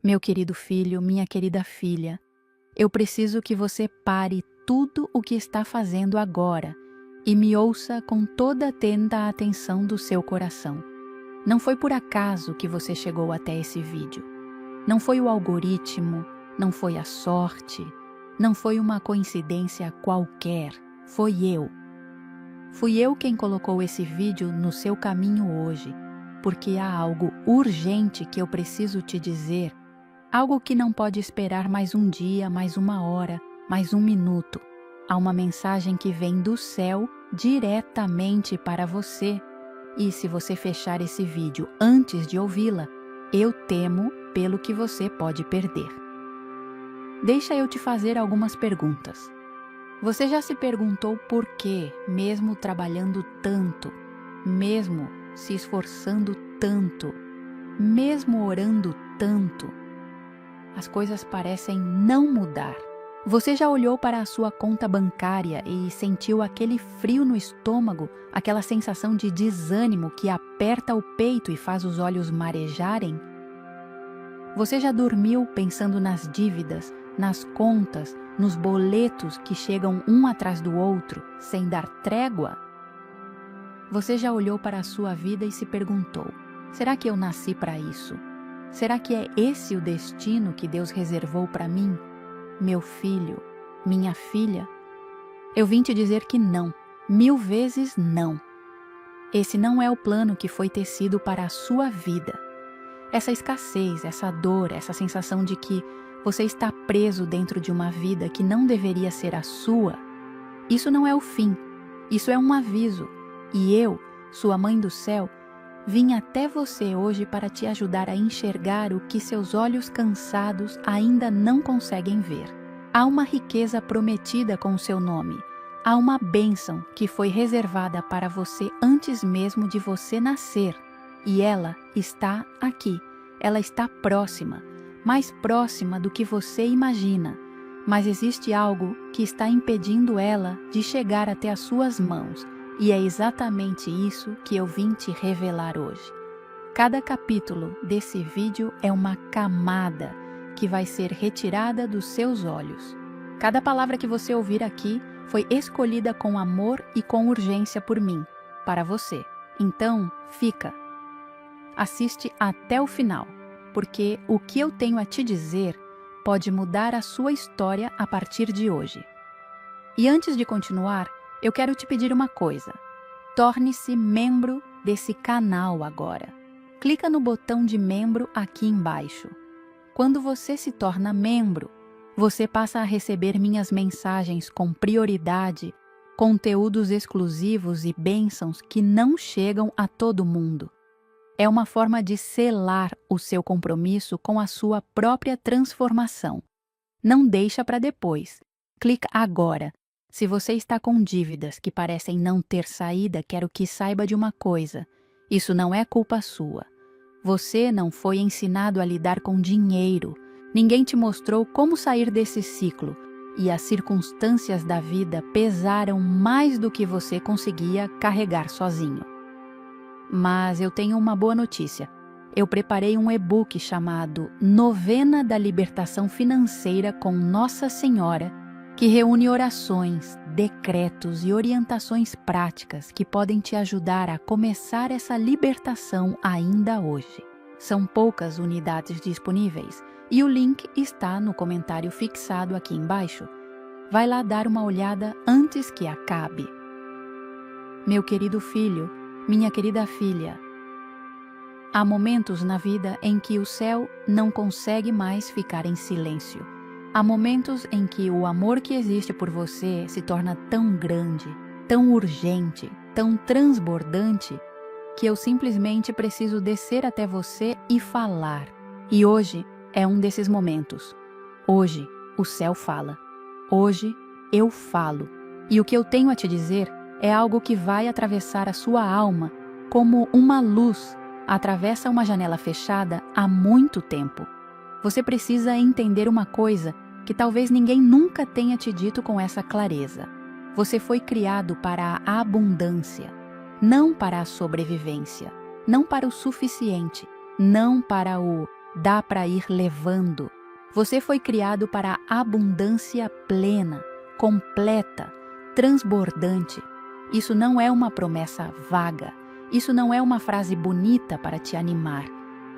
Meu querido filho, minha querida filha, eu preciso que você pare tudo o que está fazendo agora e me ouça com toda atenta a atenção do seu coração. Não foi por acaso que você chegou até esse vídeo. Não foi o algoritmo, não foi a sorte, não foi uma coincidência qualquer, foi eu. Fui eu quem colocou esse vídeo no seu caminho hoje, porque há algo urgente que eu preciso te dizer, algo que não pode esperar mais um dia, mais uma hora, mais um minuto. Há uma mensagem que vem do céu diretamente para você. E se você fechar esse vídeo antes de ouvi-la, eu temo pelo que você pode perder. Deixa eu te fazer algumas perguntas. Você já se perguntou por que, mesmo trabalhando tanto, mesmo se esforçando tanto, mesmo orando tanto, as coisas parecem não mudar? Você já olhou para a sua conta bancária e sentiu aquele frio no estômago, aquela sensação de desânimo que aperta o peito e faz os olhos marejarem? Você já dormiu pensando nas dívidas, nas contas, nos boletos que chegam um atrás do outro, sem dar trégua? Você já olhou para a sua vida e se perguntou: será que eu nasci para isso? Será que é esse o destino que Deus reservou para mim? Meu filho, minha filha? Eu vim te dizer que não, 1000 vezes não. Esse não é o plano que foi tecido para a sua vida. Essa escassez, essa dor, essa sensação de que você está preso dentro de uma vida que não deveria ser a sua, isso não é o fim, isso é um aviso. E eu, sua mãe do céu, vim até você hoje para te ajudar a enxergar o que seus olhos cansados ainda não conseguem ver. Há uma riqueza prometida com o seu nome. Há uma bênção que foi reservada para você antes mesmo de você nascer. E ela está aqui. Ela está próxima, mais próxima do que você imagina. Mas existe algo que está impedindo ela de chegar até as suas mãos. E é exatamente isso que eu vim te revelar hoje. Cada capítulo desse vídeo é uma camada que vai ser retirada dos seus olhos. Cada palavra que você ouvir aqui foi escolhida com amor e com urgência por mim, para você. Então, fica. Assiste até o final, porque o que eu tenho a te dizer pode mudar a sua história a partir de hoje. E antes de continuar, eu quero te pedir uma coisa. Torne-se membro desse canal agora. Clica no botão de membro aqui embaixo. Quando você se torna membro, você passa a receber minhas mensagens com prioridade, conteúdos exclusivos e bênçãos que não chegam a todo mundo. É uma forma de selar o seu compromisso com a sua própria transformação. Não deixa para depois. Clica agora. Se você está com dívidas que parecem não ter saída, quero que saiba de uma coisa. Isso não é culpa sua. Você não foi ensinado a lidar com dinheiro. Ninguém te mostrou como sair desse ciclo. E as circunstâncias da vida pesaram mais do que você conseguia carregar sozinho. Mas eu tenho uma boa notícia. Eu preparei um e-book chamado Novena da Libertação Financeira com Nossa Senhora, que reúne orações, decretos e orientações práticas que podem te ajudar a começar essa libertação ainda hoje. São poucas unidades disponíveis e o link está no comentário fixado aqui embaixo. Vai lá dar uma olhada antes que acabe. Meu querido filho, minha querida filha, há momentos na vida em que o céu não consegue mais ficar em silêncio. Há momentos em que o amor que existe por você se torna tão grande, tão urgente, tão transbordante, que eu simplesmente preciso descer até você e falar. E hoje é um desses momentos. Hoje o céu fala. Hoje eu falo. E o que eu tenho a te dizer é algo que vai atravessar a sua alma como uma luz atravessa uma janela fechada há muito tempo. Você precisa entender uma coisa que talvez ninguém nunca tenha te dito com essa clareza. Você foi criado para a abundância, não para a sobrevivência, não para o suficiente, não para o dá para ir levando. Você foi criado para a abundância plena, completa, transbordante. Isso não é uma promessa vaga. Isso não é uma frase bonita para te animar.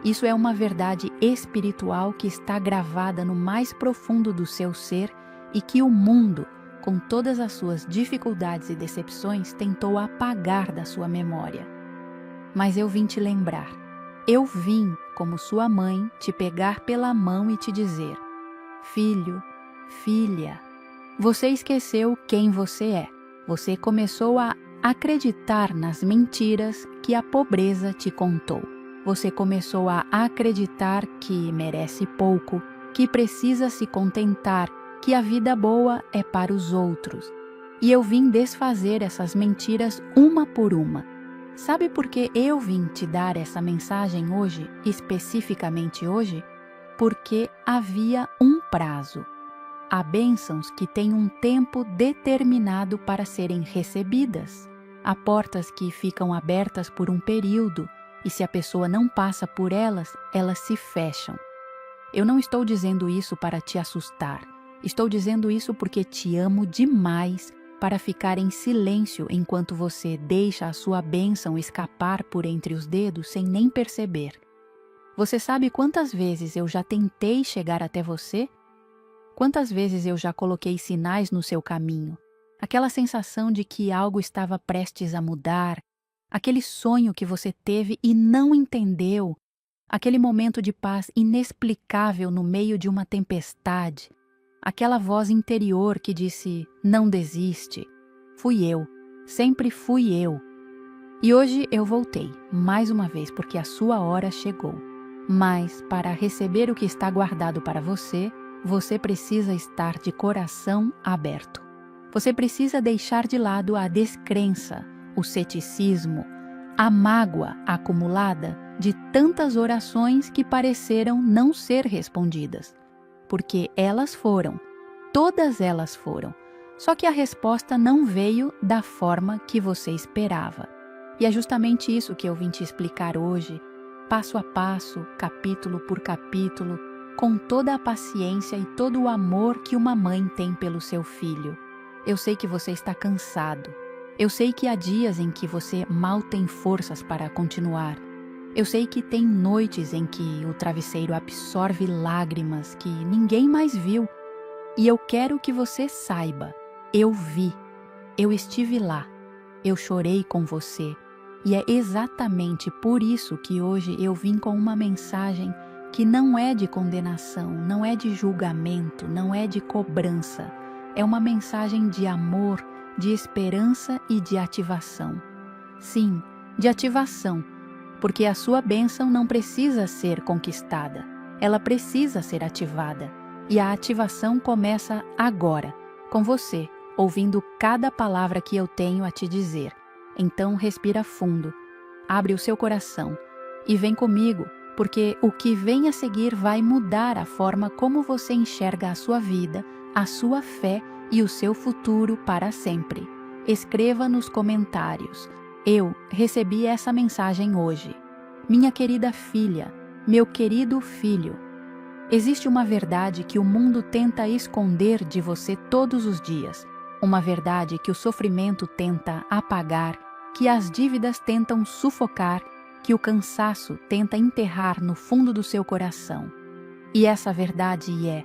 Isso é uma verdade espiritual que está gravada no mais profundo do seu ser e que o mundo, com todas as suas dificuldades e decepções, tentou apagar da sua memória. Mas eu vim te lembrar. Eu vim, como sua mãe, te pegar pela mão e te dizer: filho, filha, você esqueceu quem você é. Você começou a acreditar nas mentiras que a pobreza te contou. Você começou a acreditar que merece pouco, que precisa se contentar, que a vida boa é para os outros. E eu vim desfazer essas mentiras uma por uma. Sabe por que eu vim te dar essa mensagem hoje, especificamente hoje? Porque havia um prazo. Há bênçãos que têm um tempo determinado para serem recebidas. Há portas que ficam abertas por um período e se a pessoa não passa por elas, elas se fecham. Eu não estou dizendo isso para te assustar. Estou dizendo isso porque te amo demais para ficar em silêncio enquanto você deixa a sua bênção escapar por entre os dedos sem nem perceber. Você sabe quantas vezes eu já tentei chegar até você? Quantas vezes eu já coloquei sinais no seu caminho? Aquela sensação de que algo estava prestes a mudar, aquele sonho que você teve e não entendeu, aquele momento de paz inexplicável no meio de uma tempestade, aquela voz interior que disse: não desiste. Fui eu, sempre fui eu. E hoje eu voltei, mais uma vez, porque a sua hora chegou. Mas para receber o que está guardado para você, você precisa estar de coração aberto. Você precisa deixar de lado a descrença, o ceticismo, a mágoa acumulada de tantas orações que pareceram não ser respondidas. Porque elas foram, todas elas foram. Só que a resposta não veio da forma que você esperava. E é justamente isso que eu vim te explicar hoje, passo a passo, capítulo por capítulo, com toda a paciência e todo o amor que uma mãe tem pelo seu filho. Eu sei que você está cansado. Eu sei que há dias em que você mal tem forças para continuar. Eu sei que tem noites em que o travesseiro absorve lágrimas que ninguém mais viu. E eu quero que você saiba, eu vi, eu estive lá, eu chorei com você. E é exatamente por isso que hoje eu vim com uma mensagem que não é de condenação, não é de julgamento, não é de cobrança. É uma mensagem de amor, de esperança e de ativação. Sim, de ativação, porque a sua bênção não precisa ser conquistada, ela precisa ser ativada. E a ativação começa agora, com você, ouvindo cada palavra que eu tenho a te dizer. Então respira fundo, abre o seu coração e vem comigo, porque o que vem a seguir vai mudar a forma como você enxerga a sua vida, a sua fé e o seu futuro para sempre. Escreva nos comentários: eu recebi essa mensagem hoje. Minha querida filha, meu querido filho, existe uma verdade que o mundo tenta esconder de você todos os dias, uma verdade que o sofrimento tenta apagar, que as dívidas tentam sufocar, que o cansaço tenta enterrar no fundo do seu coração. E essa verdade é: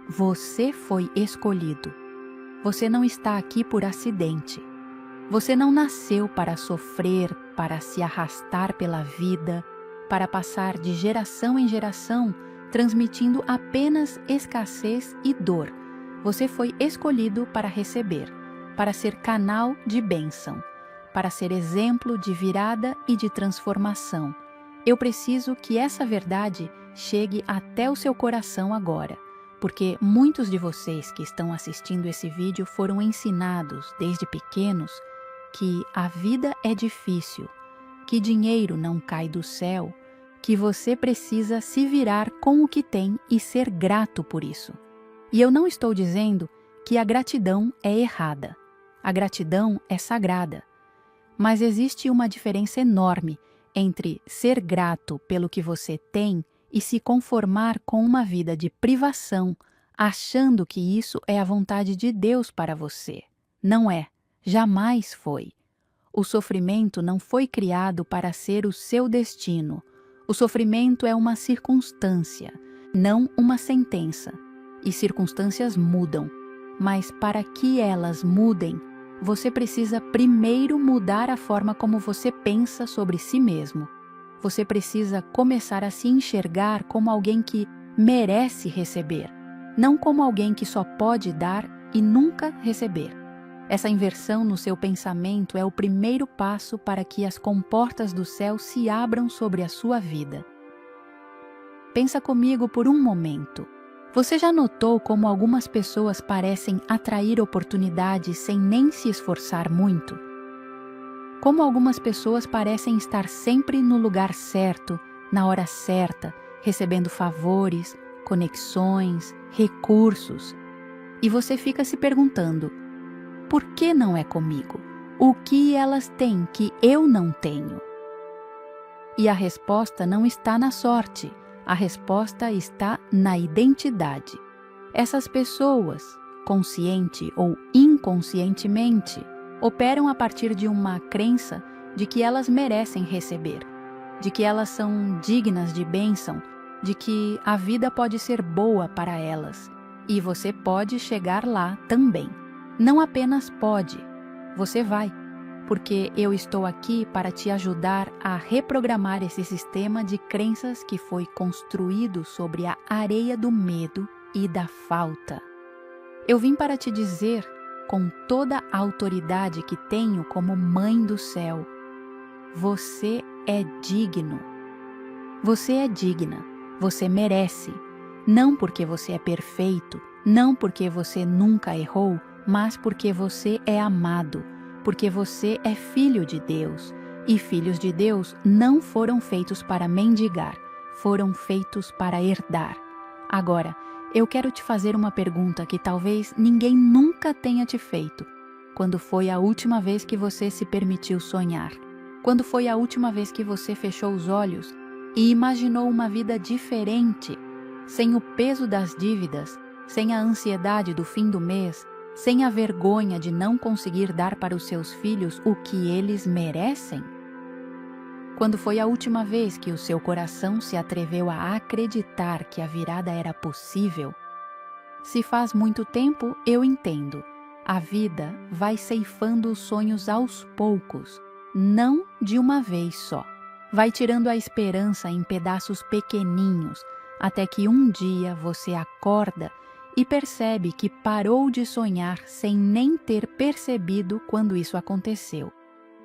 você foi escolhido. Você não está aqui por acidente. Você não nasceu para sofrer, para se arrastar pela vida, para passar de geração em geração, transmitindo apenas escassez e dor. Você foi escolhido para receber, para ser canal de bênção, para ser exemplo de virada e de transformação. Eu preciso que essa verdade chegue até o seu coração agora, porque muitos de vocês que estão assistindo esse vídeo foram ensinados desde pequenos que a vida é difícil, que dinheiro não cai do céu, que você precisa se virar com o que tem e ser grato por isso. E eu não estou dizendo que a gratidão é errada. A gratidão é sagrada. Mas existe uma diferença enorme entre ser grato pelo que você tem e se conformar com uma vida de privação, achando que isso é a vontade de Deus para você. Não é, jamais foi. O sofrimento não foi criado para ser o seu destino. O sofrimento é uma circunstância, não uma sentença. E circunstâncias mudam, mas para que elas mudem, você precisa primeiro mudar a forma como você pensa sobre si mesmo. Você precisa começar a se enxergar como alguém que merece receber, não como alguém que só pode dar e nunca receber. Essa inversão no seu pensamento é o primeiro passo para que as comportas do céu se abram sobre a sua vida. Pensa comigo por um momento. Você já notou como algumas pessoas parecem atrair oportunidades sem nem se esforçar muito? Como algumas pessoas parecem estar sempre no lugar certo, na hora certa, recebendo favores, conexões, recursos. E você fica se perguntando: por que não é comigo? O que elas têm que eu não tenho? E a resposta não está na sorte. A resposta está na identidade. Essas pessoas, consciente ou inconscientemente, operam a partir de uma crença de que elas merecem receber, de que elas são dignas de bênção, de que a vida pode ser boa para elas. E você pode chegar lá também. Não apenas pode, você vai. Porque eu estou aqui para te ajudar a reprogramar esse sistema de crenças que foi construído sobre a areia do medo e da falta. Eu vim para te dizer, com toda a autoridade que tenho como Mãe do Céu, você é digno. Você é digna, você merece. Não porque você é perfeito, não porque você nunca errou, mas porque você é amado. Porque você é filho de Deus, e filhos de Deus não foram feitos para mendigar, foram feitos para herdar. Agora, eu quero te fazer uma pergunta que talvez ninguém nunca tenha te feito. Quando foi a última vez que você se permitiu sonhar? Quando foi a última vez que você fechou os olhos e imaginou uma vida diferente, sem o peso das dívidas, sem a ansiedade do fim do mês, sem a vergonha de não conseguir dar para os seus filhos o que eles merecem? Quando foi a última vez que o seu coração se atreveu a acreditar que a virada era possível? Se faz muito tempo, eu entendo. A vida vai ceifando os sonhos aos poucos, não de uma vez só. Vai tirando a esperança em pedaços pequeninhos, até que um dia você acorda e percebe que parou de sonhar sem nem ter percebido quando isso aconteceu.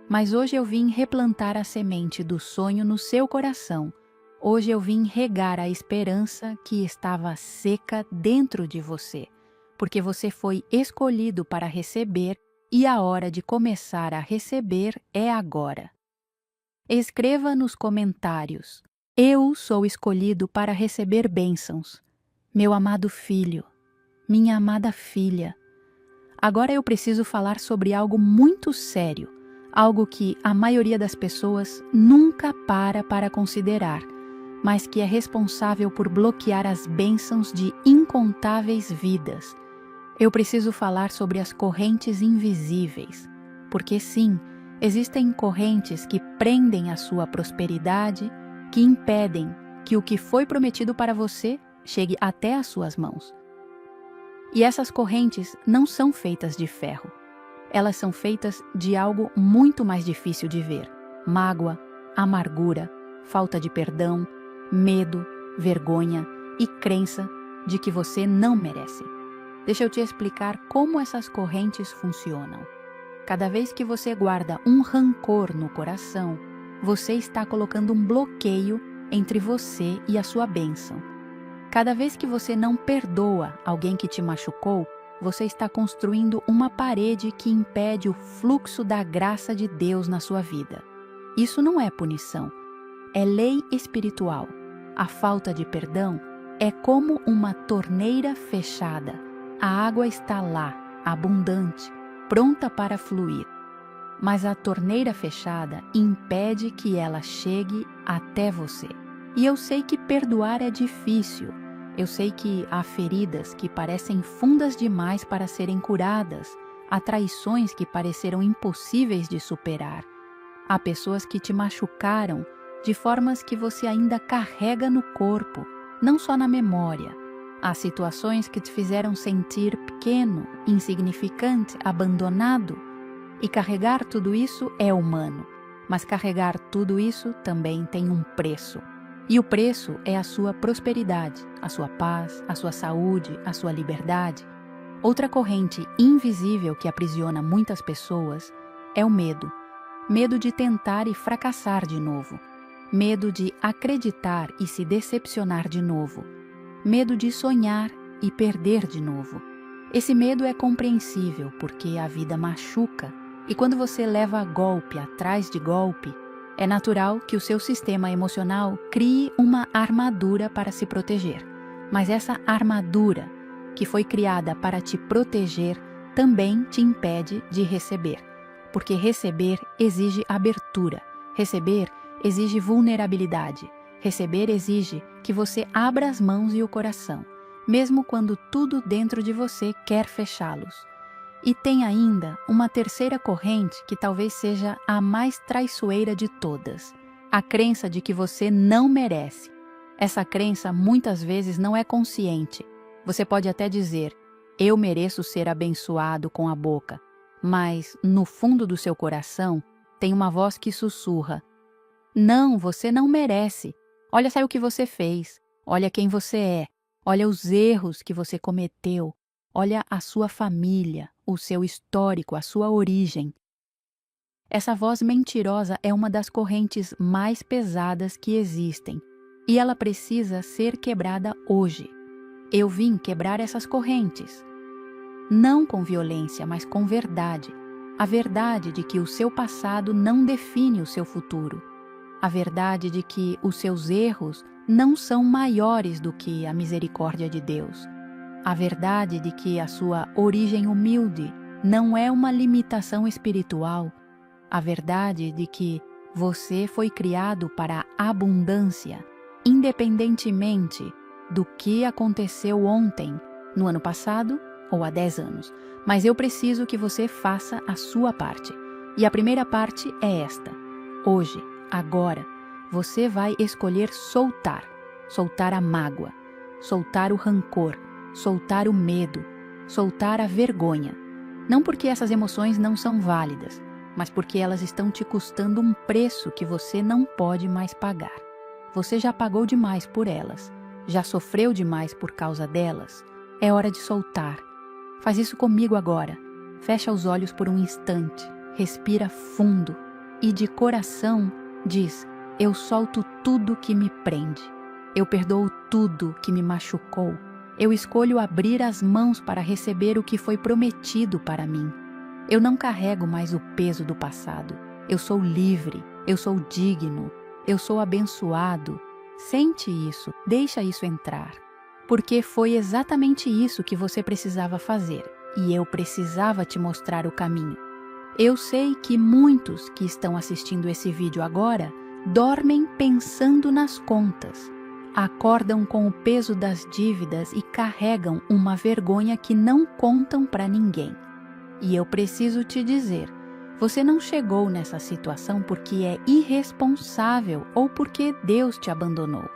Mas hoje eu vim replantar a semente do sonho no seu coração. Hoje eu vim regar a esperança que estava seca dentro de você, porque você foi escolhido para receber e a hora de começar a receber é agora. Escreva nos comentários: eu sou escolhido para receber bênçãos. Meu amado filho, minha amada filha. Agora eu preciso falar sobre algo muito sério, algo que a maioria das pessoas nunca para considerar, mas que é responsável por bloquear as bênçãos de incontáveis vidas. Eu preciso falar sobre as correntes invisíveis, porque sim, existem correntes que prendem a sua prosperidade, que impedem que o que foi prometido para você chegue até as suas mãos. E essas correntes não são feitas de ferro. Elas são feitas de algo muito mais difícil de ver: mágoa, amargura, falta de perdão, medo, vergonha e crença de que você não merece. Deixa eu te explicar como essas correntes funcionam. Cada vez que você guarda um rancor no coração, você está colocando um bloqueio entre você e a sua bênção. Cada vez que você não perdoa alguém que te machucou, você está construindo uma parede que impede o fluxo da graça de Deus na sua vida. Isso não é punição, é lei espiritual. A falta de perdão é como uma torneira fechada. A água está lá, abundante, pronta para fluir. Mas a torneira fechada impede que ela chegue até você. E eu sei que perdoar é difícil. Eu sei que há feridas que parecem fundas demais para serem curadas, há traições que pareceram impossíveis de superar. Há pessoas que te machucaram de formas que você ainda carrega no corpo, não só na memória. Há situações que te fizeram sentir pequeno, insignificante, abandonado. E carregar tudo isso é humano, mas carregar tudo isso também tem um preço. E o preço é a sua prosperidade, a sua paz, a sua saúde, a sua liberdade. Outra corrente invisível que aprisiona muitas pessoas é o medo. Medo de tentar e fracassar de novo. Medo de acreditar e se decepcionar de novo. Medo de sonhar e perder de novo. Esse medo é compreensível porque a vida machuca e quando você leva golpe atrás de golpe, é natural que o seu sistema emocional crie uma armadura para se proteger. Mas essa armadura, que foi criada para te proteger, também te impede de receber. Porque receber exige abertura, receber exige vulnerabilidade, receber exige que você abra as mãos e o coração, mesmo quando tudo dentro de você quer fechá-los. E tem ainda uma terceira corrente que talvez seja a mais traiçoeira de todas, a crença de que você não merece. Essa crença muitas vezes não é consciente. Você pode até dizer, eu mereço ser abençoado com a boca, mas no fundo do seu coração tem uma voz que sussurra, não, você não merece. Olha só o que você fez, olha quem você é, olha os erros que você cometeu, olha a sua família, o seu histórico, a sua origem. Essa voz mentirosa é uma das correntes mais pesadas que existem e ela precisa ser quebrada hoje. Eu vim quebrar essas correntes. Não com violência, mas com verdade. A verdade de que o seu passado não define o seu futuro. A verdade de que os seus erros não são maiores do que a misericórdia de Deus. A verdade de que a sua origem humilde não é uma limitação espiritual. A verdade de que você foi criado para a abundância, independentemente do que aconteceu ontem, no ano passado ou há 10 anos. Mas eu preciso que você faça a sua parte. E a primeira parte é esta. Hoje, agora, você vai escolher soltar. Soltar a mágoa, soltar o rancor, soltar o medo, soltar a vergonha. Não porque essas emoções não são válidas, mas porque elas estão te custando um preço que você não pode mais pagar. Você já pagou demais por elas, já sofreu demais por causa delas. É hora de soltar. Faz isso comigo agora. Fecha os olhos por um instante, respira fundo e de coração diz, eu solto tudo que me prende. Eu perdoo tudo que me machucou. Eu escolho abrir as mãos para receber o que foi prometido para mim. Eu não carrego mais o peso do passado. Eu sou livre, eu sou digno, eu sou abençoado. Sente isso, deixa isso entrar. Porque foi exatamente isso que você precisava fazer e eu precisava te mostrar o caminho. Eu sei que muitos que estão assistindo esse vídeo agora dormem pensando nas contas. Acordam com o peso das dívidas e carregam uma vergonha que não contam para ninguém. E eu preciso te dizer, você não chegou nessa situação porque é irresponsável ou porque Deus te abandonou.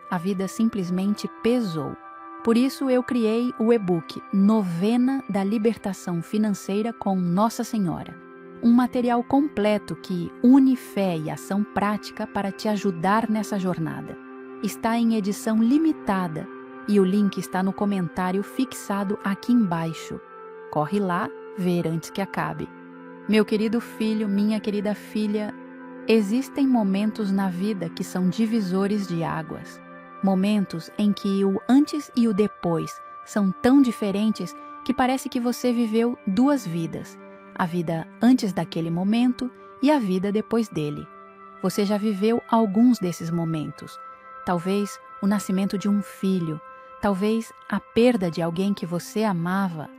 A vida simplesmente pesou. Por isso eu criei o e-book Novena da Libertação Financeira com Nossa Senhora. Um material completo que une fé e ação prática para te ajudar nessa jornada. Está em edição limitada e o link está no comentário fixado aqui embaixo. Corre lá ver antes que acabe. Meu querido filho, minha querida filha, existem momentos na vida que são divisores de águas. Momentos em que o antes e o depois são tão diferentes que parece que você viveu duas vidas. A vida antes daquele momento e a vida depois dele. Você já viveu alguns desses momentos. Talvez o nascimento de um filho, talvez a perda de alguém que você amava,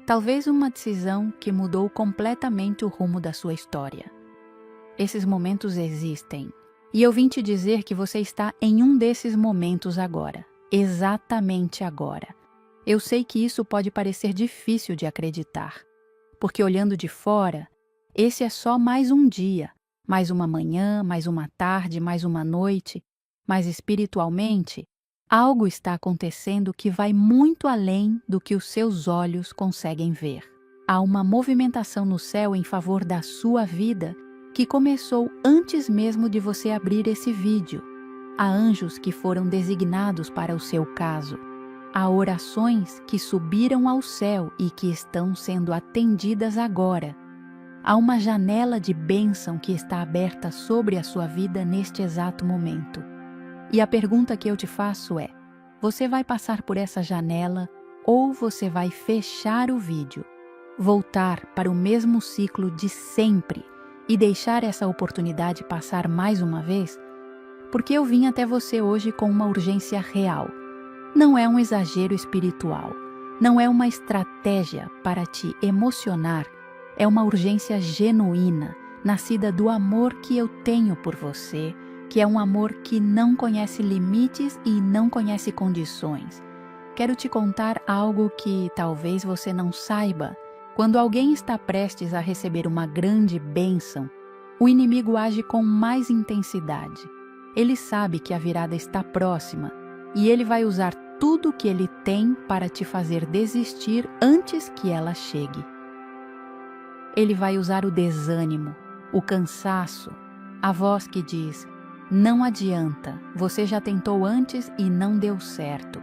talvez uma decisão que mudou completamente o rumo da sua história. Esses momentos existem E eu vim te dizer que você está em um desses momentos agora, exatamente agora. Eu sei que isso pode parecer difícil de acreditar, porque olhando de fora, esse é só mais um dia, mais uma manhã, mais uma tarde, mais uma noite, mas espiritualmente, algo está acontecendo que vai muito além do que os seus olhos conseguem ver. Há uma movimentação no céu em favor da sua vida que começou antes mesmo de você abrir esse vídeo. Há anjos que foram designados para o seu caso. Há orações que subiram ao céu e que estão sendo atendidas agora. Há uma janela de bênção que está aberta sobre a sua vida neste exato momento. E a pergunta que eu te faço é: você vai passar por essa janela ou você vai fechar o vídeo, voltar para o mesmo ciclo de sempre e deixar essa oportunidade passar mais uma vez? Porque eu vim até você hoje com uma urgência real. Não é um exagero espiritual, não é uma estratégia para te emocionar, é uma urgência genuína, nascida do amor que eu tenho por você, que é um amor que não conhece limites e não conhece condições. Quero te contar algo que talvez você não saiba. Quando alguém está prestes a receber uma grande bênção, o inimigo age com mais intensidade. Ele sabe que a virada está próxima e ele vai usar tudo o que ele tem para te fazer desistir antes que ela chegue. Ele vai usar o desânimo, o cansaço, a voz que diz: não adianta, você já tentou antes e não deu certo.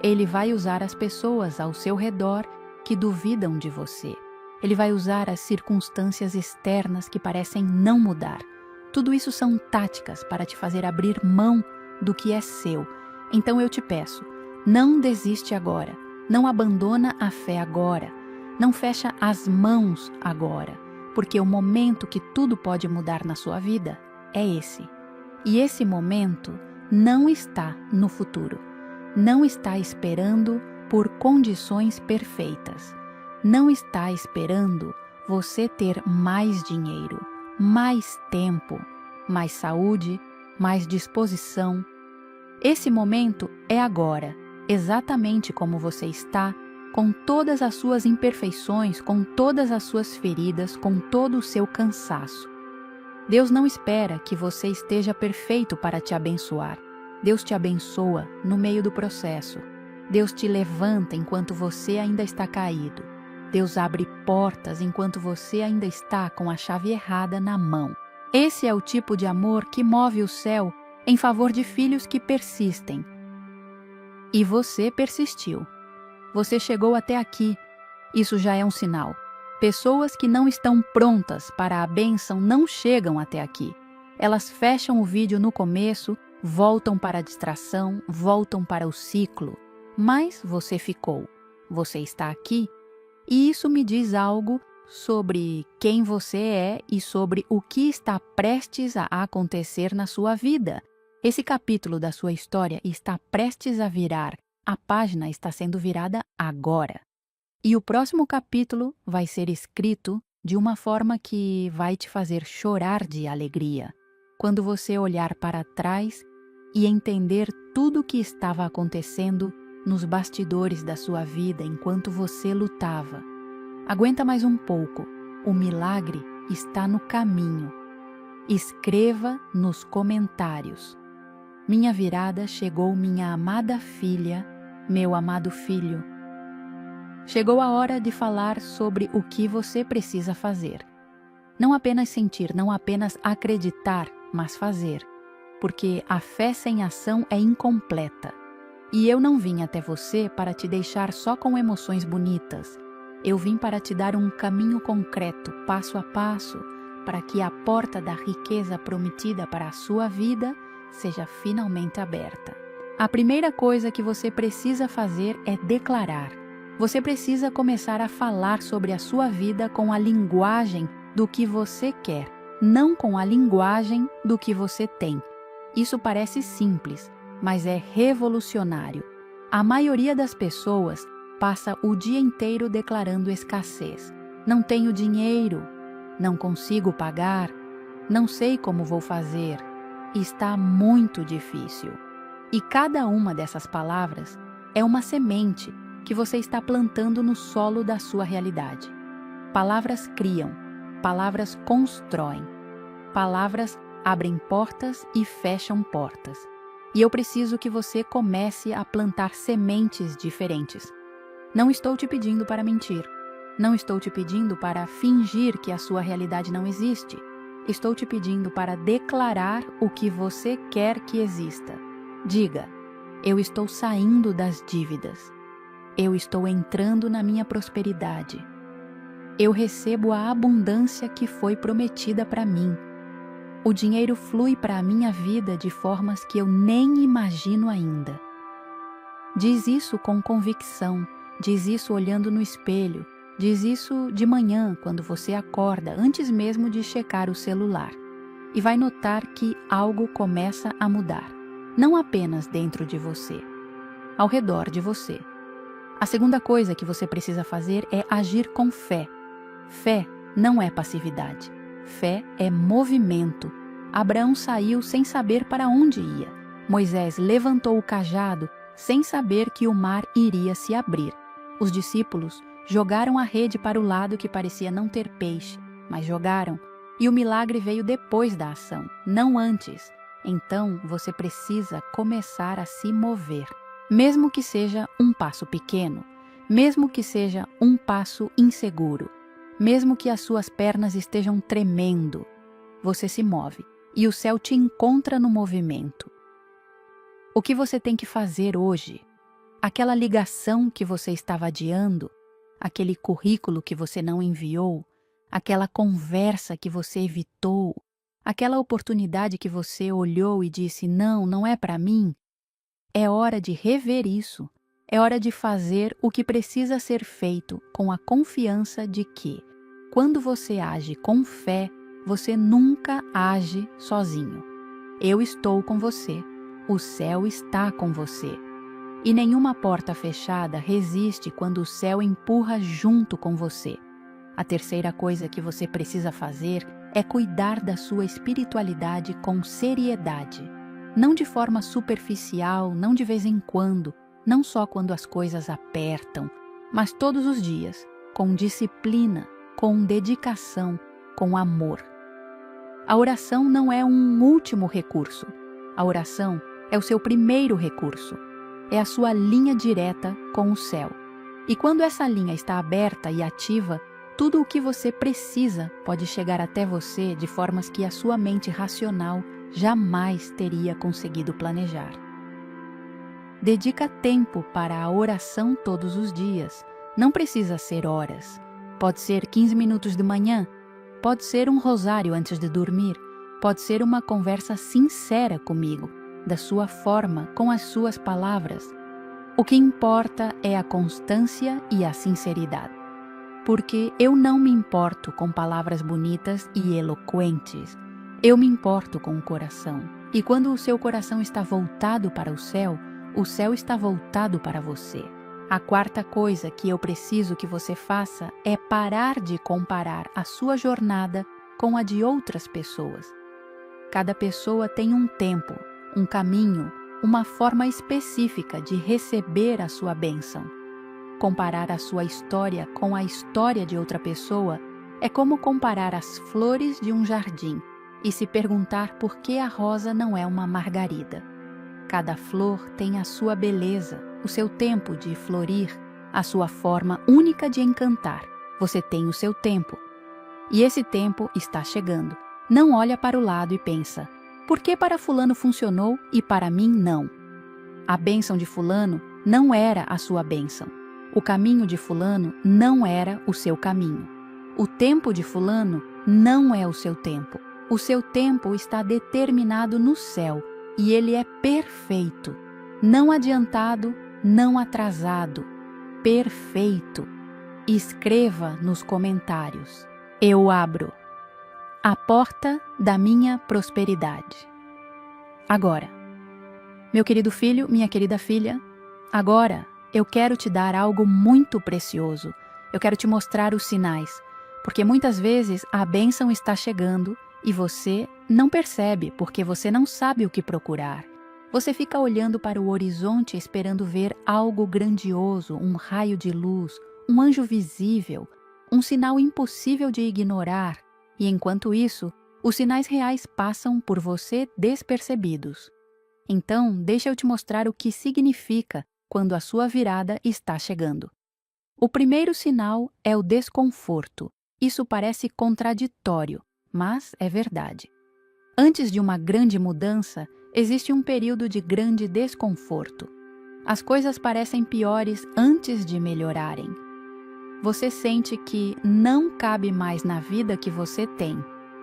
Ele vai usar as pessoas ao seu redor que duvidam de você. Ele vai usar as circunstâncias externas que parecem não mudar. Tudo isso são táticas para te fazer abrir mão do que é seu. Então eu te peço, não desiste agora, não abandona a fé agora, não fecha as mãos agora, porque o momento que tudo pode mudar na sua vida é esse. E esse momento não está no futuro, não está esperando por condições perfeitas, não está esperando você ter mais dinheiro, mais tempo, mais saúde, mais disposição. Esse momento é agora, exatamente como você está, com todas as suas imperfeições, com todas as suas feridas, com todo o seu cansaço. Deus não espera que você esteja perfeito para te abençoar. Deus te abençoa no meio do processo. Deus te levanta enquanto você ainda está caído. Deus abre portas enquanto você ainda está com a chave errada na mão. Esse é o tipo de amor que move o céu em favor de filhos que persistem. E você persistiu. Você chegou até aqui. Isso já é um sinal. Pessoas que não estão prontas para a bênção não chegam até aqui. Elas fecham o vídeo no começo, voltam para a distração, voltam para o ciclo. Mas você ficou. Você está aqui. E isso me diz algo sobre quem você é e sobre o que está prestes a acontecer na sua vida. Esse capítulo da sua história está prestes a virar. A página está sendo virada agora. E o próximo capítulo vai ser escrito de uma forma que vai te fazer chorar de alegria. Quando você olhar para trás e entender tudo o que estava acontecendo nos bastidores da sua vida enquanto você lutava. Aguenta mais um pouco. O milagre está no caminho. Escreva nos comentários: minha virada chegou, minha amada filha, meu amado filho. Chegou a hora de falar sobre o que você precisa fazer. Não apenas sentir, não apenas acreditar, mas fazer. Porque a fé sem ação é incompleta. E eu não vim até você para te deixar só com emoções bonitas. Eu vim para te dar um caminho concreto, passo a passo, para que a porta da riqueza prometida para a sua vida seja finalmente aberta. A primeira coisa que você precisa fazer é declarar. Você precisa começar a falar sobre a sua vida com a linguagem do que você quer, não com a linguagem do que você tem. Isso parece simples, mas é revolucionário. A maioria das pessoas passa o dia inteiro declarando escassez. Não tenho dinheiro, não consigo pagar, não sei como vou fazer, está muito difícil. E cada uma dessas palavras é uma semente que você está plantando no solo da sua realidade. Palavras criam, palavras constroem, palavras abrem portas e fecham portas. E eu preciso que você comece a plantar sementes diferentes. Não estou te pedindo para mentir. Não estou te pedindo para fingir que a sua realidade não existe. Estou te pedindo para declarar o que você quer que exista. Diga: eu estou saindo das dívidas. Eu estou entrando na minha prosperidade. Eu recebo a abundância que foi prometida para mim. O dinheiro flui para a minha vida de formas que eu nem imagino ainda. Diz isso com convicção, diz isso olhando no espelho, diz isso de manhã quando você acorda, antes mesmo de checar o celular. E vai notar que algo começa a mudar, não apenas dentro de você, ao redor de você. A segunda coisa que você precisa fazer é agir com fé. Fé não é passividade. Fé é movimento. Abraão saiu sem saber para onde ia. Moisés levantou o cajado sem saber que o mar iria se abrir. Os discípulos jogaram a rede para o lado que parecia não ter peixe, mas jogaram, e o milagre veio depois da ação, não antes. Então você precisa começar a se mover. Mesmo que seja um passo pequeno, mesmo que seja um passo inseguro, mesmo que as suas pernas estejam tremendo, você se move e o céu te encontra no movimento. O que você tem que fazer hoje? Aquela ligação que você estava adiando, aquele currículo que você não enviou, aquela conversa que você evitou, aquela oportunidade que você olhou e disse: não, não é para mim. É hora de rever isso. É hora de fazer o que precisa ser feito com a confiança de que, quando você age com fé, você nunca age sozinho. Eu estou com você. O céu está com você. E nenhuma porta fechada resiste quando o céu empurra junto com você. A terceira coisa que você precisa fazer é cuidar da sua espiritualidade com seriedade. Não de forma superficial, não de vez em quando, não só quando as coisas apertam, mas todos os dias, com disciplina, com dedicação, com amor. A oração não é um último recurso. A oração é o seu primeiro recurso. É a sua linha direta com o céu. E quando essa linha está aberta e ativa, tudo o que você precisa pode chegar até você de formas que a sua mente racional jamais teria conseguido planejar. Dedica tempo para a oração todos os dias. Não precisa ser horas. Pode ser 15 minutos de manhã. Pode ser um rosário antes de dormir. Pode ser uma conversa sincera comigo, da sua forma, com as suas palavras. O que importa é a constância e a sinceridade. Porque eu não me importo com palavras bonitas e eloquentes. Eu me importo com o coração. E quando o seu coração está voltado para o céu está voltado para você. A quarta coisa que eu preciso que você faça é parar de comparar a sua jornada com a de outras pessoas. Cada pessoa tem um tempo, um caminho, uma forma específica de receber a sua bênção. Comparar a sua história com a história de outra pessoa é como comparar as flores de um jardim e se perguntar por que a rosa não é uma margarida. Cada flor tem a sua beleza, o seu tempo de florir, a sua forma única de encantar. Você tem o seu tempo. E esse tempo está chegando. Não olha para o lado e pensa: por que para fulano funcionou e para mim não? A bênção de fulano não era a sua bênção. O caminho de fulano não era o seu caminho. O tempo de fulano não é o seu tempo. O seu tempo está determinado no céu e ele é perfeito. Não adiantado, não atrasado. Perfeito. Escreva nos comentários: eu abro a porta da minha prosperidade. Agora, meu querido filho, minha querida filha, agora eu quero te dar algo muito precioso. Eu quero te mostrar os sinais, porque muitas vezes a bênção está chegando E você não percebe porque você não sabe o que procurar. Você fica olhando para o horizonte esperando ver algo grandioso, um raio de luz, um anjo visível, um sinal impossível de ignorar, e enquanto isso, os sinais reais passam por você despercebidos. Então, deixa eu te mostrar o que significa quando a sua virada está chegando. O primeiro sinal é o desconforto. Isso parece contraditório, mas é verdade. Antes de uma grande mudança, existe um período de grande desconforto. As coisas parecem piores antes de melhorarem. Você sente que não cabe mais na vida que você tem.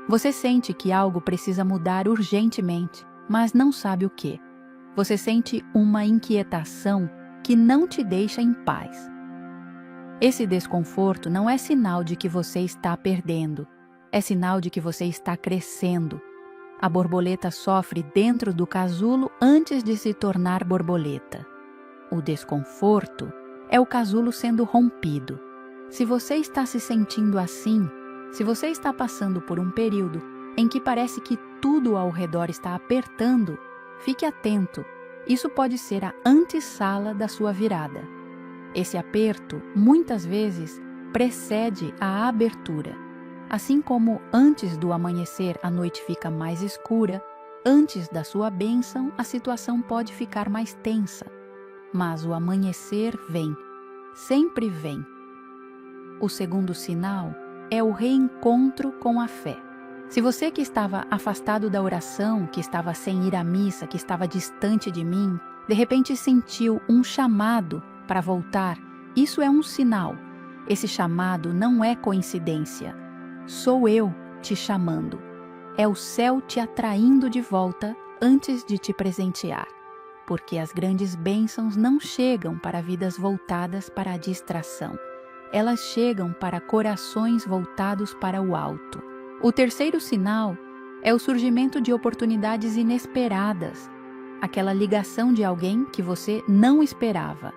Você sente que algo precisa mudar urgentemente, mas não sabe o que. Você sente uma inquietação que não te deixa em paz. Esse desconforto não é sinal de que você está perdendo, é sinal de que você está crescendo. A borboleta sofre dentro do casulo antes de se tornar borboleta. O desconforto é o casulo sendo rompido. Se você está se sentindo assim, se você está passando por um período em que parece que tudo ao redor está apertando, fique atento. Isso pode ser a antessala da sua virada. Esse aperto, muitas vezes, precede a abertura. Assim como antes do amanhecer a noite fica mais escura, antes da sua bênção a situação pode ficar mais tensa. Mas o amanhecer vem, sempre vem. O segundo sinal é o reencontro com a fé. Se você que estava afastado da oração, que estava sem ir à missa, que estava distante de mim, de repente sentiu um chamado para voltar, isso é um sinal. Esse chamado não é coincidência. Sou eu te chamando. É o céu te atraindo de volta antes de te presentear. Porque as grandes bênçãos não chegam para vidas voltadas para a distração. Elas chegam para corações voltados para o alto. O terceiro sinal é o surgimento de oportunidades inesperadas. Aquela ligação de alguém que você não esperava.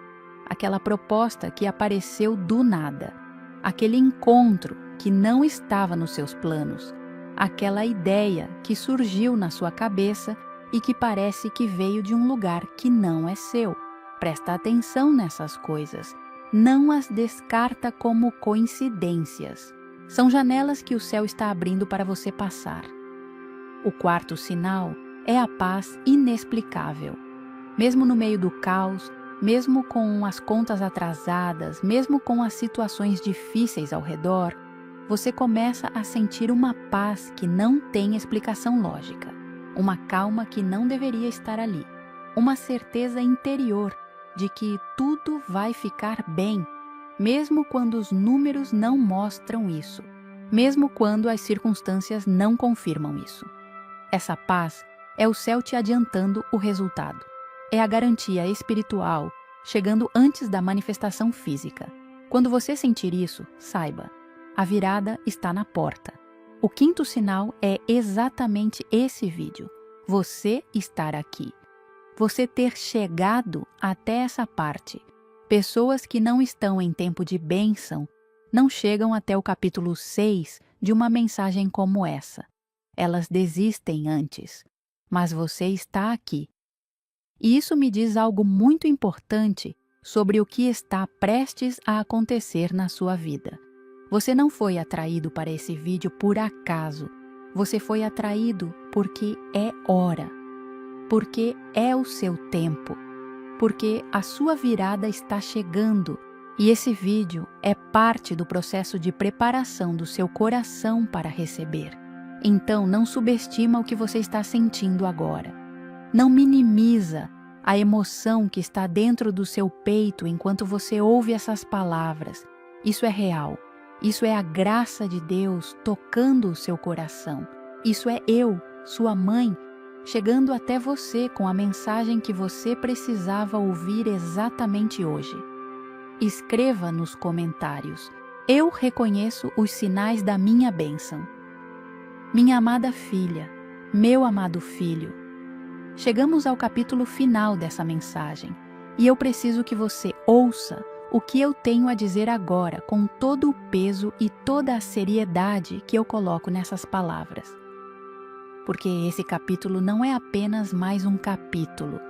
Aquela proposta que apareceu do nada. Aquele encontro que não estava nos seus planos. Aquela ideia que surgiu na sua cabeça e que parece que veio de um lugar que não é seu. Presta atenção nessas coisas. Não as descarta como coincidências. São janelas que o céu está abrindo para você passar. O quarto sinal é a paz inexplicável. Mesmo no meio do caos, mesmo com as contas atrasadas, mesmo com as situações difíceis ao redor, você começa a sentir uma paz que não tem explicação lógica, uma calma que não deveria estar ali, uma certeza interior de que tudo vai ficar bem, mesmo quando os números não mostram isso, mesmo quando as circunstâncias não confirmam isso. Essa paz é o céu te adiantando o resultado. É a garantia espiritual chegando antes da manifestação física. Quando você sentir isso, saiba, a virada está na porta. O quinto sinal é exatamente esse vídeo. Você estar aqui. Você ter chegado até essa parte. Pessoas que não estão em tempo de bênção não chegam até o capítulo 6 de uma mensagem como essa. Elas desistem antes. Mas você está aqui. E isso me diz algo muito importante sobre o que está prestes a acontecer na sua vida. Você não foi atraído para esse vídeo por acaso. Você foi atraído porque é hora. Porque é o seu tempo. Porque a sua virada está chegando. E esse vídeo é parte do processo de preparação do seu coração para receber. Então não subestima o que você está sentindo agora. Não minimiza a emoção que está dentro do seu peito enquanto você ouve essas palavras. Isso é real. Isso é a graça de Deus tocando o seu coração. Isso é eu, sua mãe, chegando até você com a mensagem que você precisava ouvir exatamente hoje. Escreva nos comentários: eu reconheço os sinais da minha bênção. Minha amada filha, meu amado filho, chegamos ao capítulo final dessa mensagem e eu preciso que você ouça o que eu tenho a dizer agora com todo o peso e toda a seriedade que eu coloco nessas palavras. porque esse capítulo não é apenas mais um capítulo.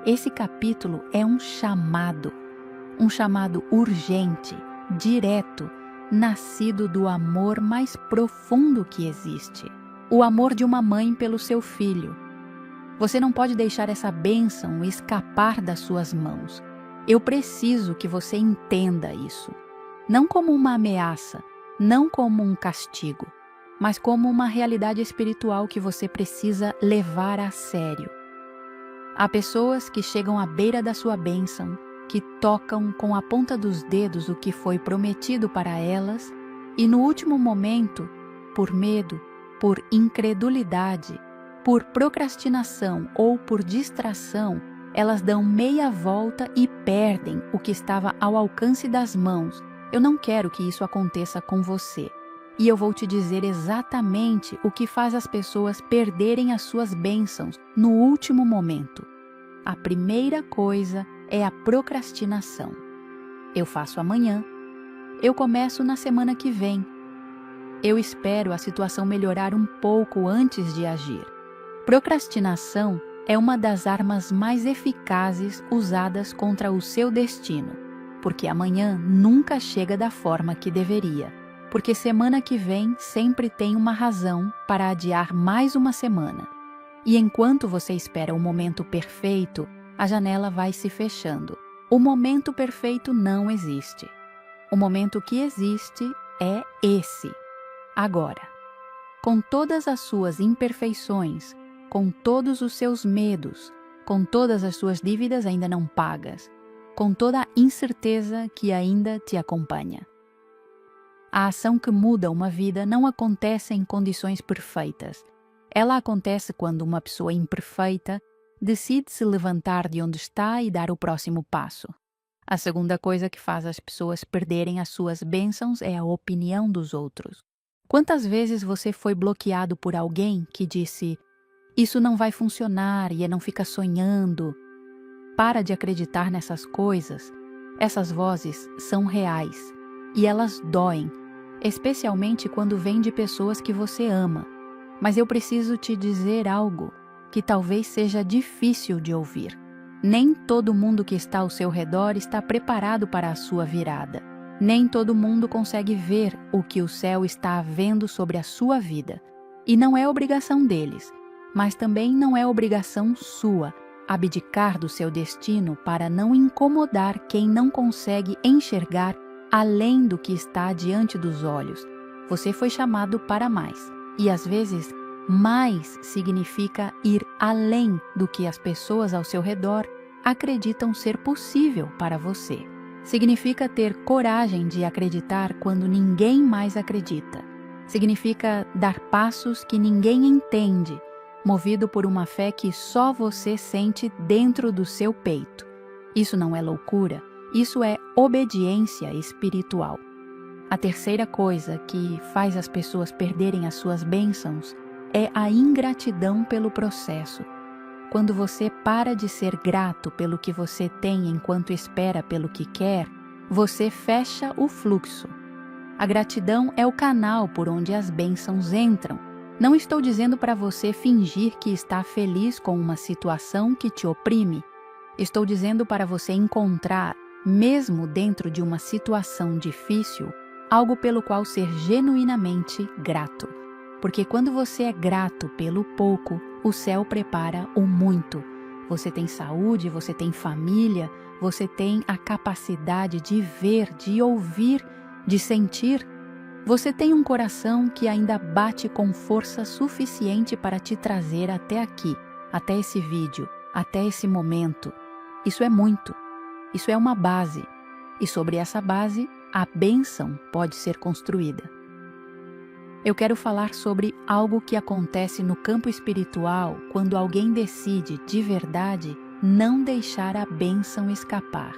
Esse capítulo é um chamado urgente, direto, nascido do amor mais profundo que existe, o amor de uma mãe pelo seu filho. Você não pode deixar essa bênção escapar das suas mãos. Eu preciso que você entenda isso, não como uma ameaça, não como um castigo, mas como uma realidade espiritual que você precisa levar a sério. Há pessoas que chegam à beira da sua bênção, que tocam com a ponta dos dedos o que foi prometido para elas e no último momento, por medo, por incredulidade, por procrastinação ou por distração, elas dão meia volta e perdem o que estava ao alcance das mãos. Eu não quero que isso aconteça com você. E eu vou te dizer exatamente o que faz as pessoas perderem as suas bênçãos no último momento. A primeira coisa é a procrastinação. Eu faço amanhã. Eu começo na semana que vem. Eu espero a situação melhorar um pouco antes de agir. Procrastinação é uma das armas mais eficazes usadas contra o seu destino, porque amanhã nunca chega da forma que deveria, porque semana que vem sempre tem uma razão para adiar mais uma semana. E enquanto você espera o momento perfeito, a janela vai se fechando. O momento perfeito não existe. O momento que existe é esse, agora. Com todas as suas imperfeições, com todos os seus medos, com todas as suas dívidas ainda não pagas, com toda a incerteza que ainda te acompanha. A ação que muda uma vida não acontece em condições perfeitas. Ela acontece quando uma pessoa imperfeita decide se levantar de onde está e dar o próximo passo. A segunda coisa que faz as pessoas perderem as suas bênçãos é a opinião dos outros. Quantas vezes você foi bloqueado por alguém que disse: "Isso não vai funcionar e não fica sonhando"? Para de acreditar nessas coisas. Essas vozes são reais e elas doem, especialmente quando vêm de pessoas que você ama. Mas eu preciso te dizer algo que talvez seja difícil de ouvir. Nem todo mundo que está ao seu redor está preparado para a sua virada. Nem todo mundo consegue ver o que o céu está vendo sobre a sua vida. E não é obrigação deles, mas também não é obrigação sua abdicar do seu destino para não incomodar quem não consegue enxergar além do que está diante dos olhos. Você foi chamado para mais. E às vezes, mais significa ir além do que as pessoas ao seu redor acreditam ser possível para você. Significa ter coragem de acreditar quando ninguém mais acredita. Significa dar passos que ninguém entende, movido por uma fé que só você sente dentro do seu peito. Isso não é loucura, isso é obediência espiritual. A terceira coisa que faz as pessoas perderem as suas bênçãos é a ingratidão pelo processo. Quando você para de ser grato pelo que você tem enquanto espera pelo que quer, você fecha o fluxo. A gratidão é o canal por onde as bênçãos entram. Não estou dizendo para você fingir que está feliz com uma situação que te oprime. Estou dizendo para você encontrar, mesmo dentro de uma situação difícil, algo pelo qual ser genuinamente grato. Porque quando você é grato pelo pouco, o céu prepara o muito. Você tem saúde, você tem família, você tem a capacidade de ver, de ouvir, de sentir. Você tem um coração que ainda bate com força suficiente para te trazer até aqui, até esse vídeo, até esse momento. Isso é muito. Isso é uma base. E sobre essa base, a bênção pode ser construída. Eu quero falar sobre algo que acontece no campo espiritual quando alguém decide, de verdade, não deixar a bênção escapar.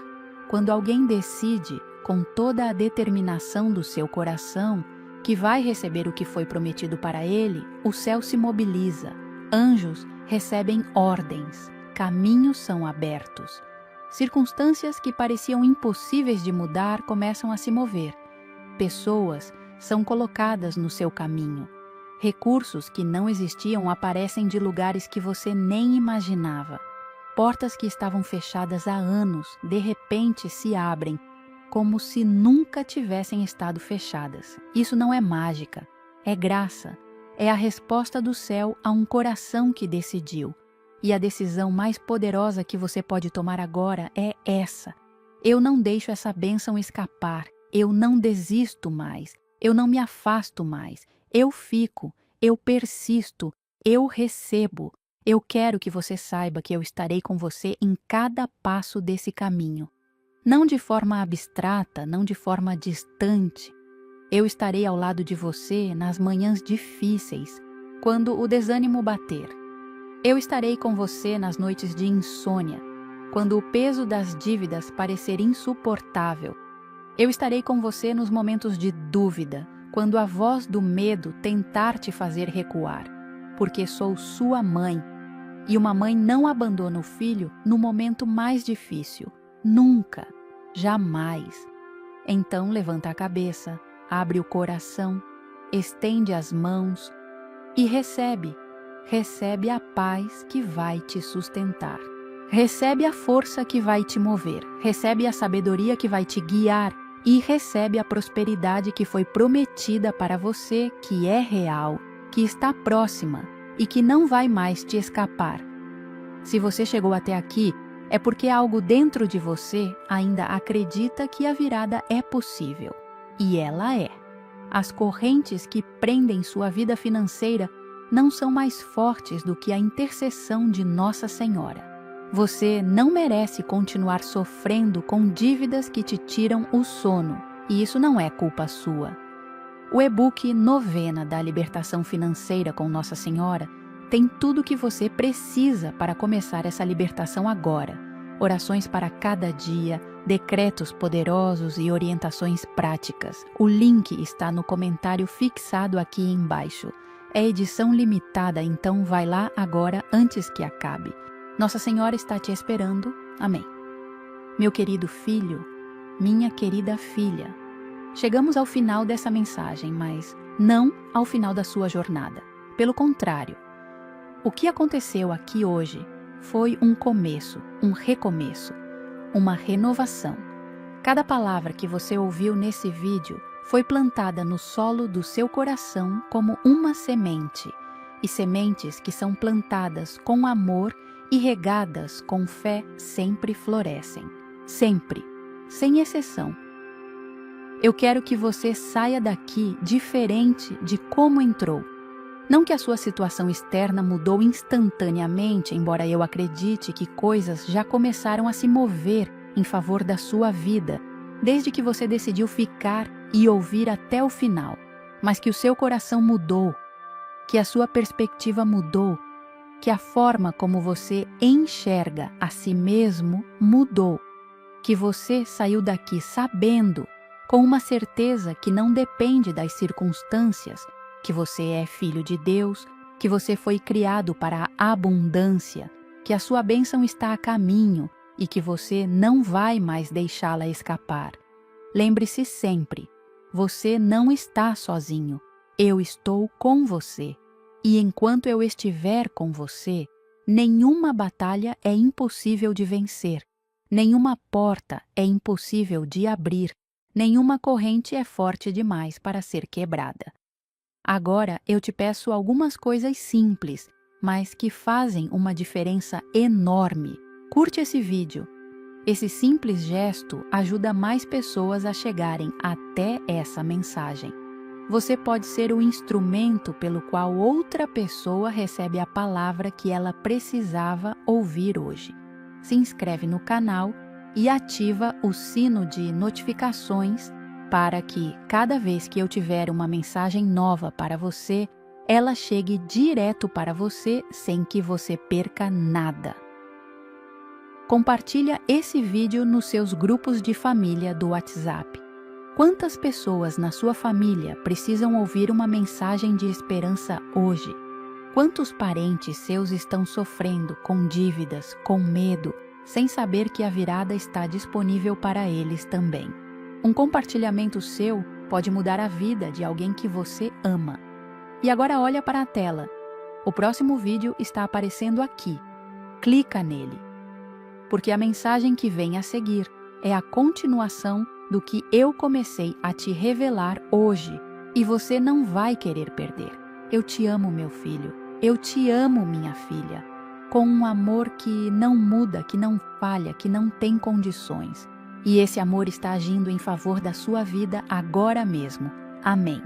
Quando alguém decide, com toda a determinação do seu coração, que vai receber o que foi prometido para ele, o céu se mobiliza, anjos recebem ordens, caminhos são abertos. Circunstâncias que pareciam impossíveis de mudar começam a se mover. Pessoas são colocadas no seu caminho. Recursos que não existiam aparecem de lugares que você nem imaginava. Portas que estavam fechadas há anos, de repente se abrem, como se nunca tivessem estado fechadas. Isso não é mágica, é graça. É a resposta do céu a um coração que decidiu. E a decisão mais poderosa que você pode tomar agora é essa. Eu não deixo essa bênção escapar. Eu não desisto mais. Eu não me afasto mais. Eu fico. Eu persisto. Eu recebo. Eu quero que você saiba que eu estarei com você em cada passo desse caminho. Não de forma abstrata, não de forma distante. Eu estarei ao lado de você nas manhãs difíceis, quando o desânimo bater. Eu estarei com você nas noites de insônia, quando o peso das dívidas parecer insuportável. Eu estarei com você nos momentos de dúvida, quando a voz do medo tentar te fazer recuar, porque sou sua mãe. E uma mãe não abandona o filho no momento mais difícil. Nunca. Jamais. Então levanta a cabeça, abre o coração, estende as mãos e recebe. Recebe a paz que vai te sustentar. Recebe a força que vai te mover. Recebe a sabedoria que vai te guiar. E recebe a prosperidade que foi prometida para você, que é real, que está próxima e que não vai mais te escapar. Se você chegou até aqui, é porque algo dentro de você ainda acredita que a virada é possível. E ela é. As correntes que prendem sua vida financeira não são mais fortes do que a intercessão de Nossa Senhora. Você não merece continuar sofrendo com dívidas que te tiram o sono, e isso não é culpa sua. O e-book Novena da Libertação Financeira com Nossa Senhora tem tudo o que você precisa para começar essa libertação agora. Orações para cada dia, decretos poderosos e orientações práticas. O link está no comentário fixado aqui embaixo. É edição limitada, então vai lá agora antes que acabe. Nossa Senhora está te esperando. Amém. Meu querido filho, minha querida filha, chegamos ao final dessa mensagem, mas não ao final da sua jornada. Pelo contrário, o que aconteceu aqui hoje foi um começo, um recomeço, uma renovação. Cada palavra que você ouviu nesse vídeo foi plantada no solo do seu coração como uma semente, e sementes que são plantadas com amor e regadas com fé sempre florescem. Sempre, sem exceção. Eu quero que você saia daqui diferente de como entrou. Não que a sua situação externa mudou instantaneamente, embora eu acredite que coisas já começaram a se mover em favor da sua vida, desde que você decidiu ficar e ouvir até o final, mas que o seu coração mudou, que a sua perspectiva mudou, que a forma como você enxerga a si mesmo mudou, que você saiu daqui sabendo, com uma certeza que não depende das circunstâncias, que você é filho de Deus, que você foi criado para a abundância, que a sua bênção está a caminho e que você não vai mais deixá-la escapar. Lembre-se sempre, você não está sozinho, eu estou com você. E enquanto eu estiver com você, nenhuma batalha é impossível de vencer, nenhuma porta é impossível de abrir, nenhuma corrente é forte demais para ser quebrada. Agora eu te peço algumas coisas simples, mas que fazem uma diferença enorme. Curte esse vídeo. Esse simples gesto ajuda mais pessoas a chegarem até essa mensagem. Você pode ser o instrumento pelo qual outra pessoa recebe a palavra que ela precisava ouvir hoje. Se inscreve no canal e ativa o sino de notificações para que, cada vez que eu tiver uma mensagem nova para você, ela chegue direto para você sem que você perca nada. Compartilha esse vídeo nos seus grupos de família do WhatsApp. Quantas pessoas na sua família precisam ouvir uma mensagem de esperança hoje? Quantos parentes seus estão sofrendo com dívidas, com medo, sem saber que a virada está disponível para eles também? Um compartilhamento seu pode mudar a vida de alguém que você ama. E agora olha para a tela. O próximo vídeo está aparecendo aqui. Clica nele. Porque a mensagem que vem a seguir é a continuação do que eu comecei a te revelar hoje, e você não vai querer perder. Eu te amo, meu filho. Eu te amo, minha filha. Com um amor que não muda, que não falha, que não tem condições. E esse amor está agindo em favor da sua vida agora mesmo. Amém.